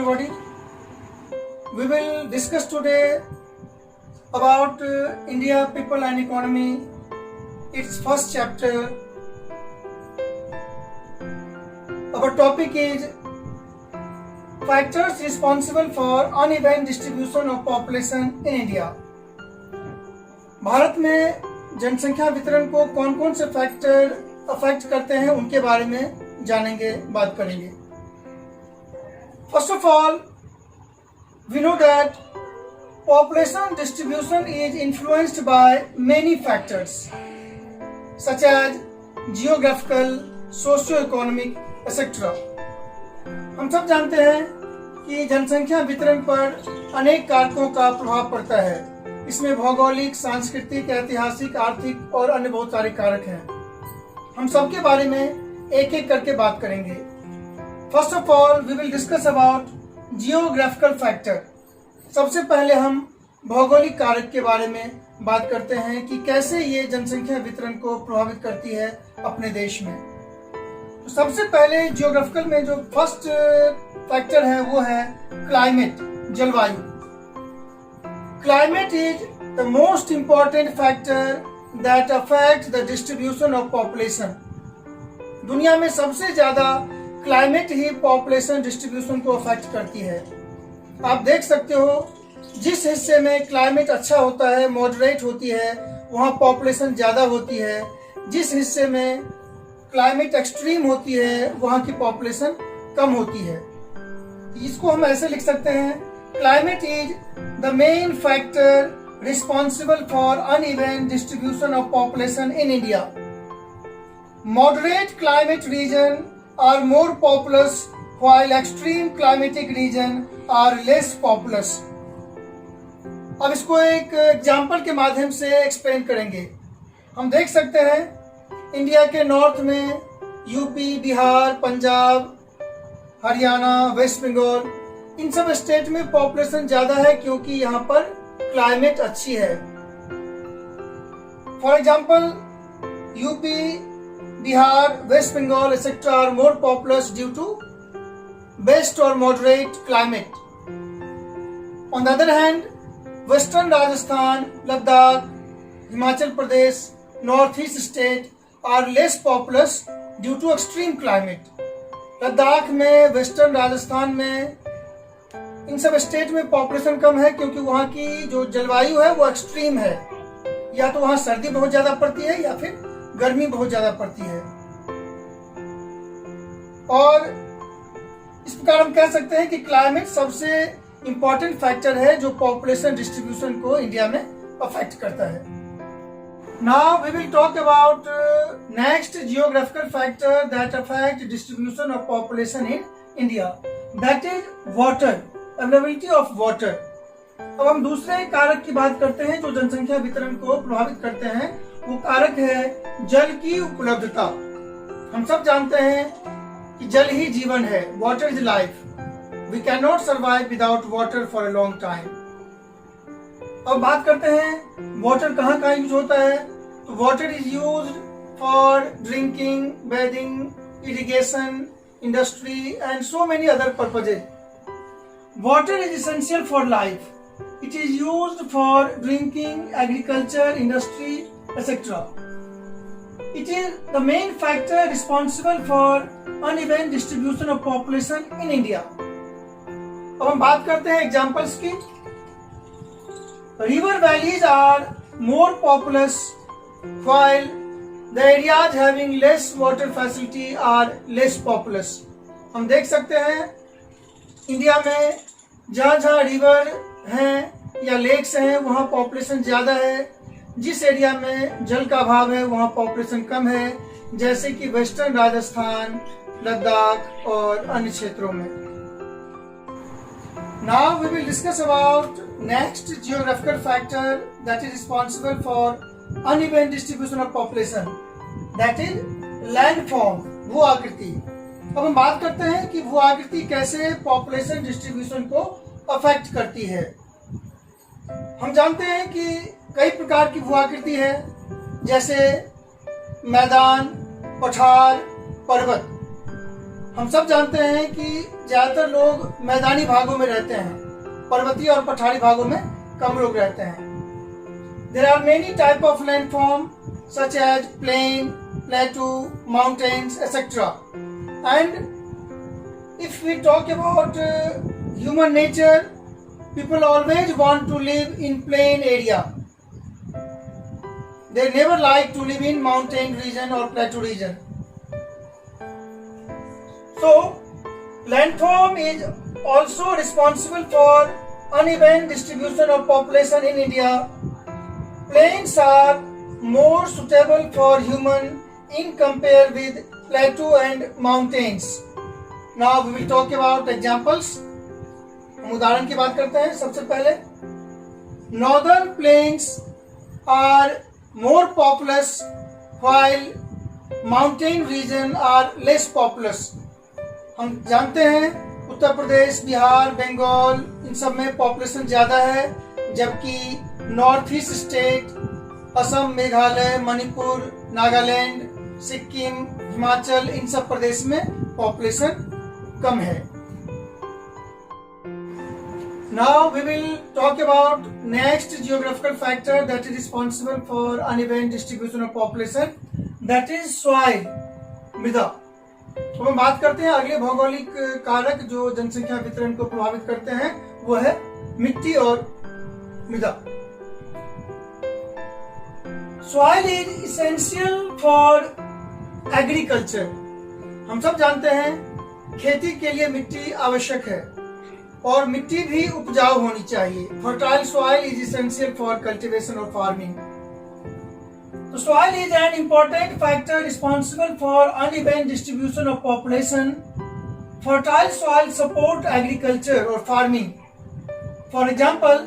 everybody. We will discuss today about India, People and Economy, its first chapter. Our topic is factors responsible for uneven distribution of population in India. Bharat में जनसंख्या वितरण को कौन कौन से factor affect करते हैं उनके बारे में जानेंगे, बात करेंगे. First of all, we know that population distribution is influenced by many factors such as geographical, socio-economic, etc. हम सब जानते हैं कि जनसंख्या वितरण पर अनेक कारकों का प्रभाव पड़ता है. इसमें भौगोलिक, सांस्कृतिक, ऐतिहासिक, आर्थिक और अन्य बहुत सारे कारक हैं. हम सबके बारे में एक एक करके बात करेंगे. First of all we will discuss about geographical factor. सबसे पहले हम भौगोलिक कारक के बारे में बात करते हैं कि कैसे ये जनसंख्या वितरण को प्रभावित करती है अपने देश में. तो सबसे पहले जियोग्राफिकल में जो फर्स्ट फैक्टर है वो है क्लाइमेट, जलवायु. Climate is the most important factor that affects the distribution of population. दुनिया में सबसे ज्यादा क्लाइमेट ही पॉपुलेशन डिस्ट्रीब्यूशन को अफेक्ट करती है. आप देख सकते हो जिस हिस्से में क्लाइमेट अच्छा होता है, मॉडरेट होती है, वहाँ पॉपुलेशन ज्यादा होती है. जिस हिस्से में क्लाइमेट एक्सट्रीम होती है वहाँ की पॉपुलेशन कम होती है. इसको हम ऐसे लिख सकते हैं, climate is the main factor responsible for uneven distribution of population in India. Moderate climate region are more populous while extreme climatic region are less populous. अब इसको एक एग्जाम्पल के माध्यम से एक्सप्लेन करेंगे. हम देख सकते हैं इंडिया के नॉर्थ में यूपी, बिहार, पंजाब, हरियाणा, वेस्ट बंगाल, इन सब स्टेट में पॉपुलेशन ज्यादा है क्योंकि यहाँ पर क्लाइमेट अच्छी है. For example UP, Bihar, west Bengal etcetera are more populous due to best और moderate climate. On the other hand western Rajasthan, Ladakh, Himachal Pradesh, north east state are less populous due to extreme climate. Ladakh में, वेस्टर्न राजस्थान में, इन सब स्टेट में पॉपुलेशन कम है क्योंकि वहाँ की जो जलवायु है वो एक्सट्रीम है. या तो वहाँ सर्दी बहुत ज्यादा पड़ती है या फिर गर्मी बहुत ज्यादा पड़ती है. और इस प्रकार हम कह सकते हैं कि क्लाइमेट सबसे इंपॉर्टेंट फैक्टर है जो पॉपुलेशन डिस्ट्रीब्यूशन को इंडिया में अफेक्ट करता है. Now we will talk about next geographical factor that affect distribution of population in India, that is water, availability of water. अब हम दूसरे कारक की बात करते हैं जो जनसंख्या वितरण को प्रभावित करते हैं. वो कारक है जल की उपलब्धता. हम सब जानते हैं कि जल ही जीवन है. Water is life. We can not survive without water for a long time. अब बात करते हैं वाटर कहाँ कहाँ यूज होता है. तो water is used for drinking, bathing, irrigation, industry and so many other purposes. Water is essential for life. It is used for drinking, agriculture, industry, etc. It is the main factor responsible for uneven distribution of population in India. अब हम बात करते हैं examples की. River valleys are more populous while the areas having less water facility are less populous. हम देख सकते हैं इंडिया में जहाँ जहाँ रिवर हैं या लेक्स हैं वहाँ पॉपुलेशन ज्यादा है. जिस एरिया में जल का अभाव है वहाँ पॉपुलेशन कम है, जैसे कि वेस्टर्न राजस्थान, लद्दाख और अन्य क्षेत्रों में. Now we will discuss about next geographical factor that is responsible for uneven distribution of population, that is landform, भू आकृति. अब हम बात करते हैं कि भू आकृति कैसे पॉपुलेशन डिस्ट्रीब्यूशन को अफेक्ट करती है. हम जानते हैं कि कई प्रकार की भू आकृति है, जैसे मैदान, पठार, पर्वत. हम सब जानते हैं कि ज्यादातर लोग मैदानी भागों में रहते हैं, पर्वतीय और पठारी भागों में कम लोग रहते हैं। There are many type of landform such as plain, plateau, mountains, etc. And if we talk about human nature, people always want to live in plain area. They never like to live in mountain region or plateau region. So, landform is also responsible for uneven distribution of population in India. Plains are more suitable for human in compare with plateau and mountains. Now we will talk about examples. हम उदाहरण की बात करते हैं। सबसे पहले Northern plains are more populous while mountain region are less populous. हम जानते हैं उत्तर प्रदेश, बिहार, बंगाल इन सब में पॉपुलेशन ज़्यादा है, जबकि north east state, Assam, Meghalaya, Manipur, Nagaland, Sikkim, Himachal इन सब प्रदेश में पॉपुलेशन कम है। Now we will talk about next geographical factor that is responsible for uneven distribution of population, that is soil, मृदा। तो हम बात करते हैं अगले भौगोलिक कारक जो जनसंख्या वितरण को प्रभावित करते हैं, वो है मिट्टी और मृदा। Soil is essential for agriculture. हम सब जानते हैं खेती के लिए मिट्टी आवश्यक है और मिट्टी भी उपजाऊ होनी चाहिए। Fertile soil is essential for cultivation or farming. So soil is an important factor responsible for uneven distribution of population. Fertile soil support agriculture or farming. For example,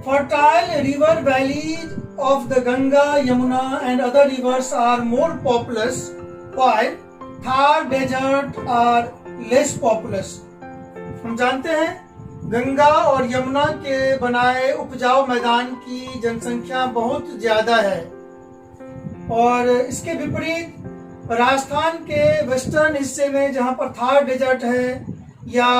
fertile river valleys of the Ganga, Yamuna and other rivers are more populous, while Thar desert are less populous. हम जानते हैं गंगा और यमुना के बनाए उपजाऊ मैदान की जनसंख्या बहुत ज्यादा है और इसके विपरीत राजस्थान के वेस्टर्न हिस्से में जहां पर थार डेजर्ट है या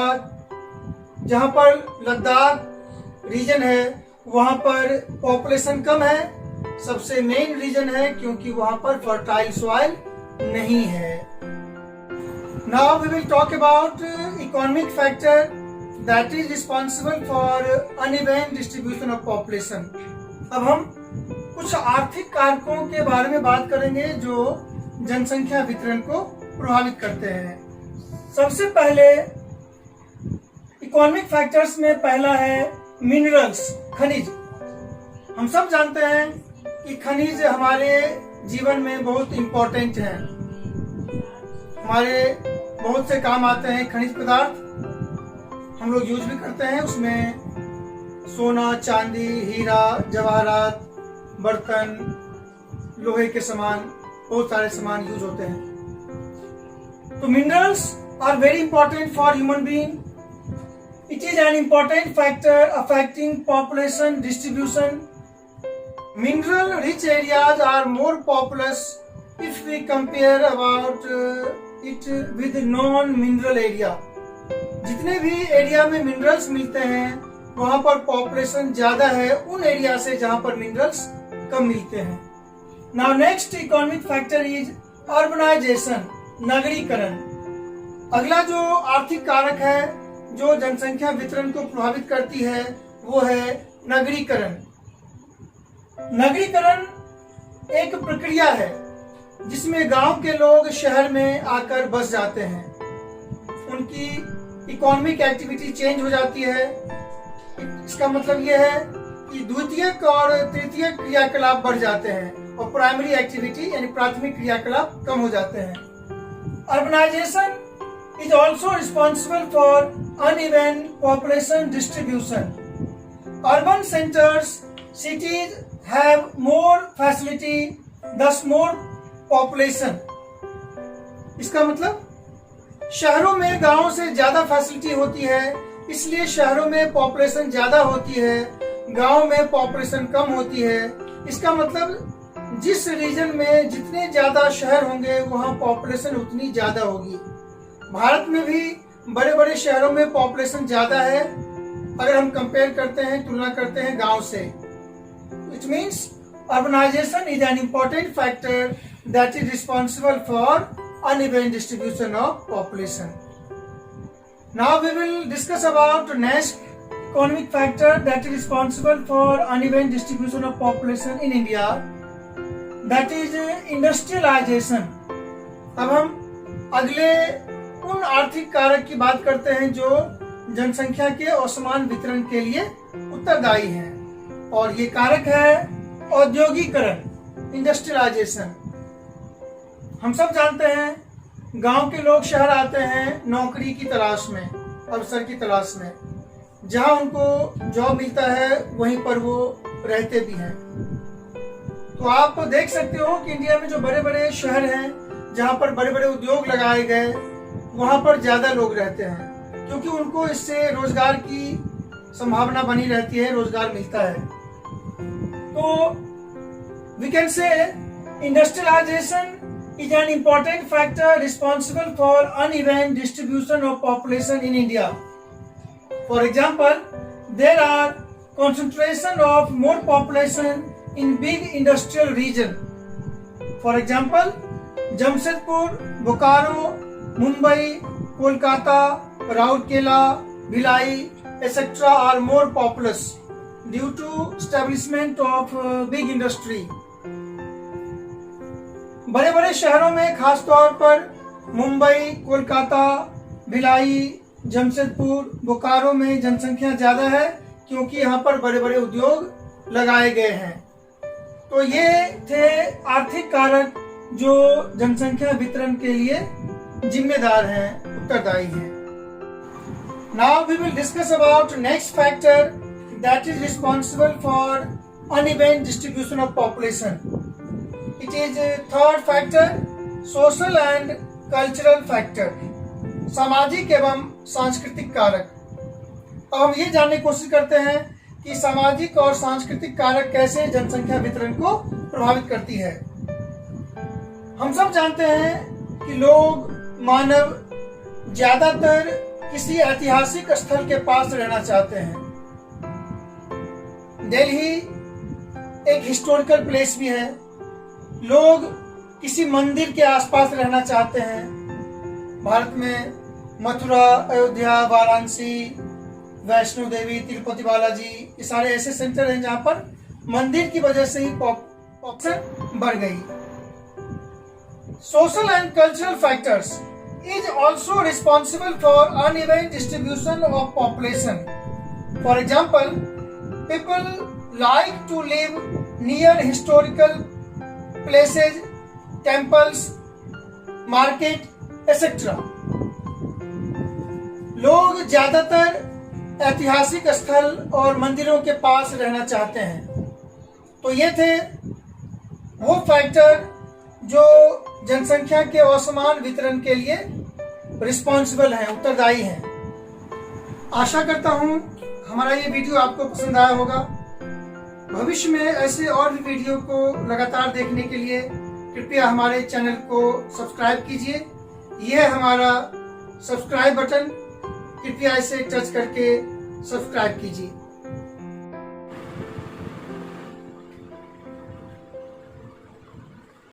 जहां पर लद्दाख रीजन है वहां पर पॉपुलेशन कम है। सबसे मेन रीजन है क्योंकि वहां पर फर्टाइल सॉइल नहीं है। Now we will talk about economic factor that is responsible for uneven distribution of population. अब हम कुछ आर्थिक कारकों के बारे में बात करेंगे जो जनसंख्या वितरण को प्रभावित करते हैं। सबसे पहले इकोनॉमिक फैक्टर्स में पहला है मिनरल्स, खनिज। हम सब जानते हैं कि खनिज हमारे जीवन में बहुत इम्पोर्टेंट हैं, हमारे बहुत से काम आते हैं। खनिज पदार्थ हम लोग यूज भी करते हैं, उसमें सोना, चांदी, हीरा, जवाहरात, बर्तन, लोहे के सामान, बहुत सारे सामान यूज होते हैं। तो minerals are very important for human being. It is an important factor affecting population distribution. Mineral-rich areas are more populous if we compare about it with non-mineral area. जितने भी एरिया में मिनरल्स मिलते हैं वहां पर पॉपुलेशन ज्यादा है उन एरिया से जहां पर मिनरल्स कम मिलते हैं। Now next economic factor is urbanization, नगरीकरण। अगला जो आर्थिक कारक है जो जनसंख्या वितरण को प्रभावित करती है वो है नगरीकरण। नगरीकरण एक प्रक्रिया है जिसमें गांव के लोग शहर में आकर बस जाते हैं, उनकी इकोनॉमिक एक्टिविटी चेंज हो जाती है। इसका मतलब यह है कि द्वितीयक और तृतीयक क्रियाकलाप बढ़ जाते हैं और प्राइमरी एक्टिविटी यानी प्राथमिक क्रियाकलाप कम हो जाते हैं। Urbanisation is also responsible for uneven population distribution. Urban centers, cities have more facility, thus more population. इसका मतलब शहरों में गांवों से ज्यादा फैसिलिटी होती है, इसलिए शहरों में पॉपुलेशन ज्यादा होती है, गांव में पॉपुलेशन कम होती है। इसका मतलब जिस रीजन में जितने ज्यादा शहर होंगे वहां पॉपुलेशन उतनी ज्यादा होगी। भारत में भी बड़े बड़े शहरों में पॉपुलेशन ज्यादा है अगर हम कंपेयर करते हैं, तुलना करते हैं गांव से। It means urbanization is an important factor that is responsible for uneven distribution of population. Now we will discuss about the next economic factor that is responsible for uneven distribution of population in India, that is industrialization. अब हम अगले उन आर्थिक कारक की बात करते हैं जो जनसंख्या के असमान वितरण के लिए उत्तरदायी हैं, और ये कारक है औद्योगिकरण, इंडस्ट्रियलाइजेशन। हम सब जानते हैं गांव के लोग शहर आते हैं नौकरी की तलाश में, अवसर की तलाश में। जहां उनको जॉब मिलता है वहीं पर वो रहते भी हैं। तो आप देख सकते हो कि इंडिया में जो बड़े बड़े शहर हैं जहां पर बड़े बड़े उद्योग लगाए गए, वहां पर ज्यादा लोग रहते हैं क्योंकि उनको इससे रोजगार की संभावना बनी रहती है, रोजगार मिलता है। तो we can say industrialization is an important factor responsible for uneven distribution of population in India. For example, there are concentration of more population in big industrial region. For example, Jamshedpur, Bokaro, Mumbai, Kolkata, Rourkela, Bhilai, etc. are more populous due to establishment of big industry. बड़े बड़े शहरों में खास तौर पर मुंबई, कोलकाता, भिलाई, जमशेदपुर, बोकारो में जनसंख्या ज्यादा है क्योंकि यहाँ पर बड़े बड़े उद्योग लगाए गए हैं। तो ये थे आर्थिक कारक जो जनसंख्या वितरण के लिए जिम्मेदार हैं, उत्तरदायी हैं। Now we will discuss about next factor that is responsible for uneven distribution of population. It is a third factor, social and cultural factor, सामाजिक एवं सांस्कृतिक कारक। अब हम ये जानने की कोशिश करते हैं कि सामाजिक और सांस्कृतिक कारक कैसे जनसंख्या वितरण को प्रभावित करती है। हम सब जानते हैं कि लोग, मानव ज्यादातर किसी ऐतिहासिक स्थल के पास रहना चाहते हैं। दिल्ली एक हिस्टोरिकल प्लेस भी है। लोग किसी मंदिर के आसपास रहना चाहते हैं। भारत में मथुरा, अयोध्या, वाराणसी, वैष्णो देवी, तिरुपति बालाजी, ये सारे ऐसे सेंटर हैं जहां पर मंदिर की वजह से ही पॉपुलेशन बढ़ गई। Social and cultural factors is also responsible for uneven distribution of population. For example, people like to live near historical places, temples, market, etc. लोग ज्यादातर ऐतिहासिक स्थल और मंदिरों के पास रहना चाहते हैं। तो ये थे वो फैक्टर जो जनसंख्या के असमान वितरण के लिए रिस्पॉन्सिबल हैं, उत्तरदायी हैं। आशा करता हूं हमारा ये वीडियो आपको पसंद आया होगा। भविष्य में ऐसे और भी वीडियो को लगातार देखने के लिए कृपया हमारे चैनल को सब्सक्राइब कीजिए। यह है हमारा सब्सक्राइब बटन, कृपया इसे टच करके सब्सक्राइब कीजिए।